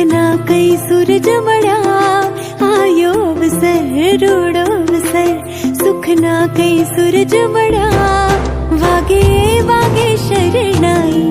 सुखना कई सूरज मड़ा आयो अवसर रूड़ो अवसर सुखना कई सूरज मड़ा वागे वागे शरणाई